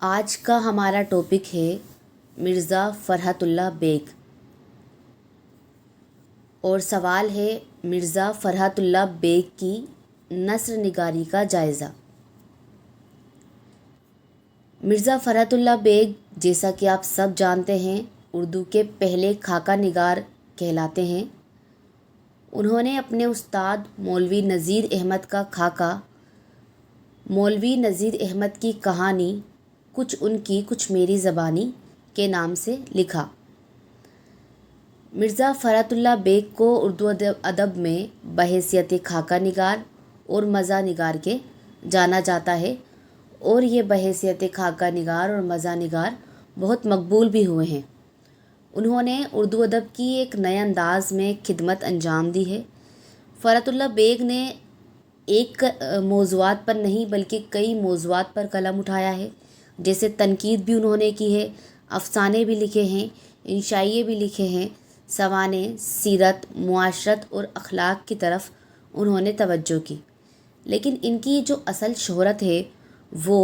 آج کا ہمارا ٹاپک ہے مرزا فرحت اللہ بیگ، اور سوال ہے مرزا فرحت اللہ بیگ کی نثر نگاری کا جائزہ۔ مرزا فرحت اللہ بیگ جیسا کہ آپ سب جانتے ہیں اردو کے پہلے خاکہ نگار کہلاتے ہیں۔ انہوں نے اپنے استاد مولوی نذیر احمد کا خاکہ مولوی نذیر احمد کی کہانی کچھ ان کی کچھ میری زبانی کے نام سے لکھا۔ مرزا فرحت اللہ بیگ کو اردو ادب میں بحیثیت خاکہ نگار اور مزاح نگار کے جانا جاتا ہے، اور یہ بحیثیت خاکہ نگار اور مزاح نگار بہت مقبول بھی ہوئے ہیں۔ انہوں نے اردو ادب کی ایک نئے انداز میں خدمت انجام دی ہے۔ فرحت اللہ بیگ نے ایک موضوعات پر نہیں بلکہ کئی موضوعات پر قلم اٹھایا ہے، جیسے تنقید بھی انہوں نے کی ہے، افسانے بھی لکھے ہیں، انشائیے بھی لکھے ہیں، سوانح، سیرت، معاشرت اور اخلاق کی طرف انہوں نے توجہ کی۔ لیکن ان کی جو اصل شہرت ہے وہ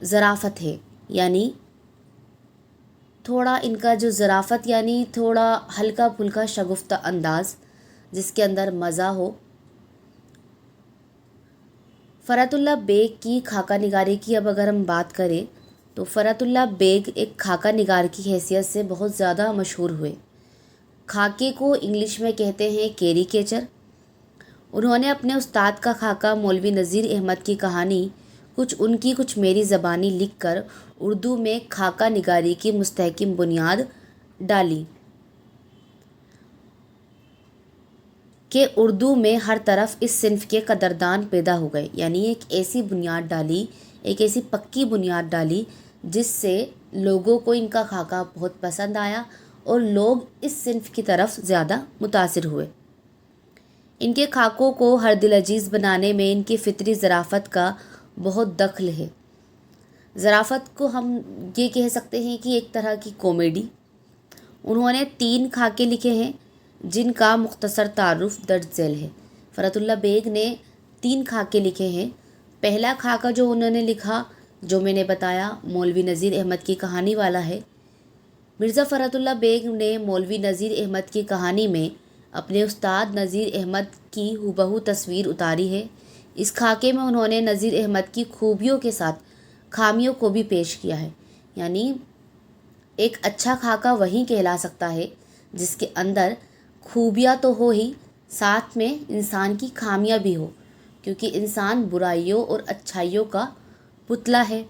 ظرافت ہے، یعنی تھوڑا ان کا جو ظرافت یعنی تھوڑا ہلکا پھلکا شگفتہ انداز جس کے اندر مزہ ہو۔ فرحت اللہ بیگ کی خاکہ نگاری کی اب اگر ہم بات کریں تو فرحت اللہ بیگ ایک خاکہ نگار کی حیثیت سے بہت زیادہ مشہور ہوئے۔ خاکے کو انگلش میں کہتے ہیں کیریکیچر۔ انہوں نے اپنے استاد کا خاکہ مولوی نذیر احمد کی کہانی کچھ ان کی کچھ میری زبانی لکھ کر اردو میں خاکہ نگاری کی مستحکم بنیاد ڈالی کہ اردو میں ہر طرف اس صنف کے قدردان پیدا ہو گئے، یعنی ایک ایسی بنیاد ڈالی، ایک ایسی پکی بنیاد ڈالی جس سے لوگوں کو ان کا خاکہ بہت پسند آیا اور لوگ اس صنف کی طرف زیادہ متاثر ہوئے۔ ان کے خاکوں کو ہر دل عزیز بنانے میں ان کی فطری ظرافت کا بہت دخل ہے۔ ظرافت کو ہم یہ کہہ سکتے ہیں کہ ایک طرح کی کامیڈی۔ انہوں نے 3 خاکے لکھے ہیں جن کا مختصر تعارف درج ذیل ہے۔ فرحت اللہ بیگ نے 3 خاکے لکھے ہیں۔ پہلا خاکہ جو انہوں نے لکھا، جو میں نے بتایا، مولوی نذیر احمد کی کہانی والا ہے۔ مرزا فرحت اللہ بیگ نے مولوی نذیر احمد کی کہانی میں اپنے استاد نذیر احمد کی ہو تصویر اتاری ہے۔ اس خاکے میں انہوں نے نذیر احمد کی خوبیوں کے ساتھ خامیوں کو بھی پیش کیا ہے، یعنی ایک اچھا خاکہ وہی کہلا سکتا ہے جس کے اندر خوبیاں تو ہو ہی، ساتھ میں انسان کی خامیاں بھی ہو، کیونکہ انسان برائیوں اور اچھائیوں کا پتلا ہے۔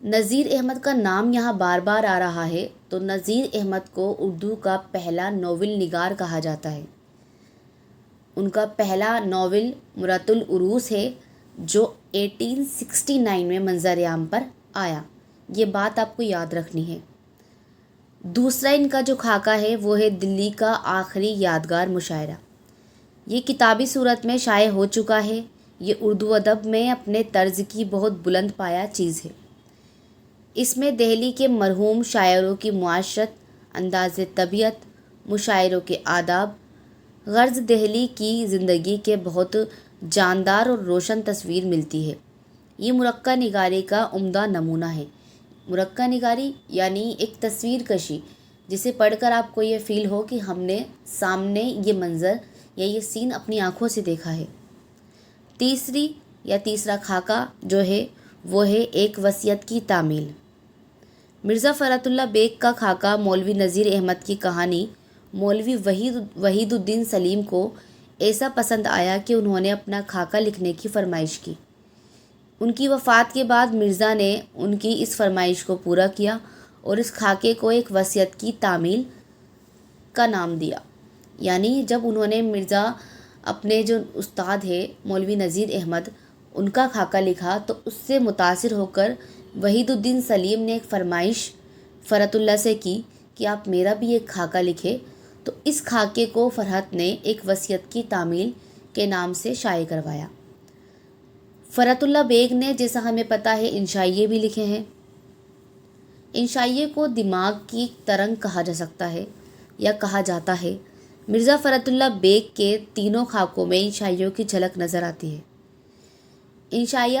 نذیر احمد کا نام یہاں بار بار آ رہا ہے تو نذیر احمد کو اردو کا پہلا ناول نگار کہا جاتا ہے۔ ان کا پہلا ناول مرۃ العروس ہے جو 1869 میں منظر عام پر آیا۔ یہ بات آپ کو یاد رکھنی ہے۔ دوسرا ان کا جو خاکہ ہے وہ ہے دلی کا آخری یادگار مشاعرہ۔ یہ کتابی صورت میں شائع ہو چکا ہے۔ یہ اردو ادب میں اپنے طرز کی بہت بلند پایہ چیز ہے۔ اس میں دہلی کے مرحوم شاعروں کی معاشرت، انداز طبیعت، مشاعروں کے آداب، غرض دہلی کی زندگی کے بہت جاندار اور روشن تصویر ملتی ہے۔ یہ مرقع نگاری کا عمدہ نمونہ ہے۔ مرقع نگاری یعنی ایک تصویر کشی جسے پڑھ کر آپ کو یہ فیل ہو کہ ہم نے سامنے یہ منظر یا یہ سین اپنی آنکھوں سے دیکھا ہے۔ تیسرا خاکہ جو ہے وہ ہے ایک وصیت کی تعمیل۔ مرزا فرحت اللہ بیگ کا خاکہ مولوی نذیر احمد کی کہانی مولوی وحید الدین سلیم کو ایسا پسند آیا کہ انہوں نے اپنا خاکہ لکھنے کی فرمائش کی۔ ان کی وفات کے بعد مرزا نے ان کی اس فرمائش کو پورا کیا اور اس خاکے کو ایک وصیت کی تعمیل کا نام دیا۔ یعنی جب انہوں نے مرزا اپنے جو استاد ہے مولوی نذیر احمد ان کا خاکہ لکھا تو اس سے متاثر ہو کر وحید الدین سلیم نے ایک فرمائش فرحت اللہ سے کی کہ آپ میرا بھی ایک خاکہ لکھے، تو اس خاکے کو فرحت نے ایک وصیت کی تعمیل کے نام سے شائع کروایا۔ فرحت اللہ بیگ نے جیسا ہمیں پتہ ہے انشائیے بھی لکھے ہیں۔ انشائیے کو دماغ کی ترنگ کہا جا سکتا ہے یا کہا جاتا ہے۔ مرزا فرحت اللہ بیگ کے تینوں خاکوں میں انشائیوں کی جھلک نظر آتی ہے۔ انشائیہ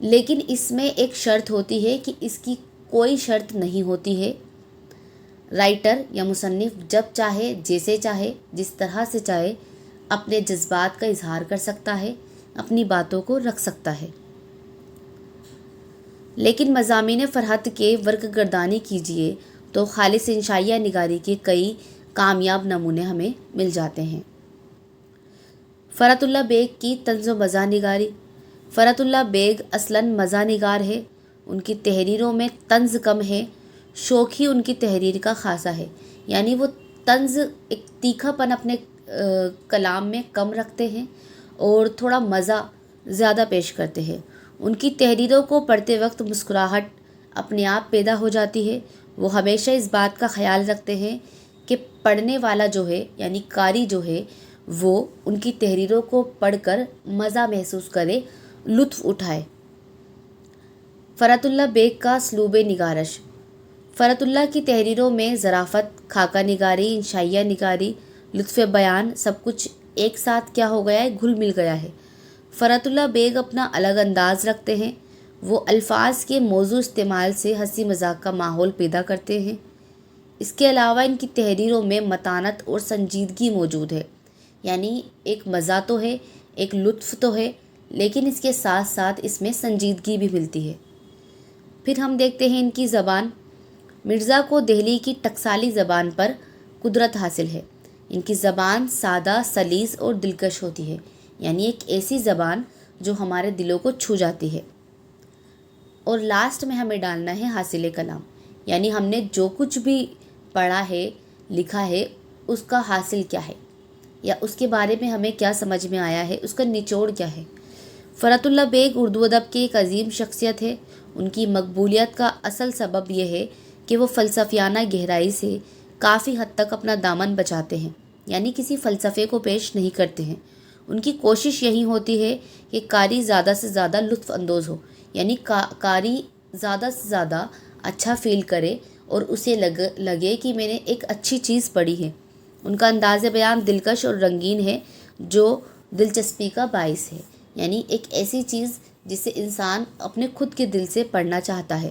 لیکن اس میں ایک شرط ہوتی ہے کہ اس کی کوئی شرط نہیں ہوتی ہے۔ رائٹر یا مصنف جب چاہے، جیسے چاہے، جس طرح سے چاہے اپنے جذبات کا اظہار کر سکتا ہے، اپنی باتوں کو رکھ سکتا ہے۔ لیکن مضامین فرحت کے ورق گردانی کیجیے تو خالص انشائیہ نگاری کے کئی کامیاب نمونے ہمیں مل جاتے ہیں۔ فرحت اللہ بیگ کی طنز و مزاح نگاری۔ فرحت اللہ بیگ اصلاً مزاح نگار ہے، ان کی تحریروں میں طنز کم ہے، شوق ہی ان کی تحریر کا خاصہ ہے، یعنی وہ طنز، ایک تیکھا پن اپنے کلام میں کم رکھتے ہیں اور تھوڑا مزہ زیادہ پیش کرتے ہیں۔ ان کی تحریروں کو پڑھتے وقت مسکراہٹ اپنے آپ پیدا ہو جاتی ہے۔ وہ ہمیشہ اس بات کا خیال رکھتے ہیں کہ پڑھنے والا جو ہے، یعنی قاری جو ہے، وہ ان کی تحریروں کو پڑھ کر مزہ محسوس کرے، لطف اٹھائے۔ فرحت اللہ بیگ کا اسلوب نگارش۔ فرحت اللہ کی تحریروں میں ظرافت، خاکہ نگاری، انشائیہ نگاری، لطف بیان، سب کچھ ایک ساتھ کیا ہو گیا ہے، گھل مل گیا ہے۔ فرحت اللہ بیگ اپنا الگ انداز رکھتے ہیں، وہ الفاظ کے موزوں استعمال سے ہنسی مذاق کا ماحول پیدا کرتے ہیں۔ اس کے علاوہ ان کی تحریروں میں متانت اور سنجیدگی موجود ہے، یعنی ایک مزہ تو ہے، ایک لطف تو ہے، لیکن اس کے ساتھ ساتھ اس میں سنجیدگی بھی ملتی ہے۔ پھر ہم دیکھتے ہیں ان کی زبان۔ مرزا کو دہلی کی ٹکسالی زبان پر قدرت حاصل ہے۔ ان کی زبان سادہ، سلیس اور دلکش ہوتی ہے، یعنی ایک ایسی زبان جو ہمارے دلوں کو چھو جاتی ہے۔ اور لاسٹ میں ہمیں ڈالنا ہے حاصل کلام، یعنی ہم نے جو کچھ بھی پڑھا ہے، لکھا ہے، اس کا حاصل کیا ہے، یا اس کے بارے میں ہمیں کیا سمجھ میں آیا ہے، اس کا نچوڑ کیا ہے۔ فرحت اللہ بیگ اردو ادب کی ایک عظیم شخصیت ہے۔ ان کی مقبولیت کا اصل سبب یہ ہے کہ وہ فلسفیانہ گہرائی سے کافی حد تک اپنا دامن بچاتے ہیں، یعنی کسی فلسفے کو پیش نہیں کرتے ہیں۔ ان کی کوشش یہی ہوتی ہے کہ قاری زیادہ سے زیادہ لطف اندوز ہو، یعنی قاری زیادہ سے زیادہ اچھا فیل کرے اور اسے لگے کہ میں نے ایک اچھی چیز پڑھی ہے۔ ان کا انداز بیان دلکش اور رنگین ہے جو دلچسپی کا باعث ہے، یعنی ایک ایسی چیز جسے انسان اپنے خود کے دل سے پڑھنا چاہتا ہے۔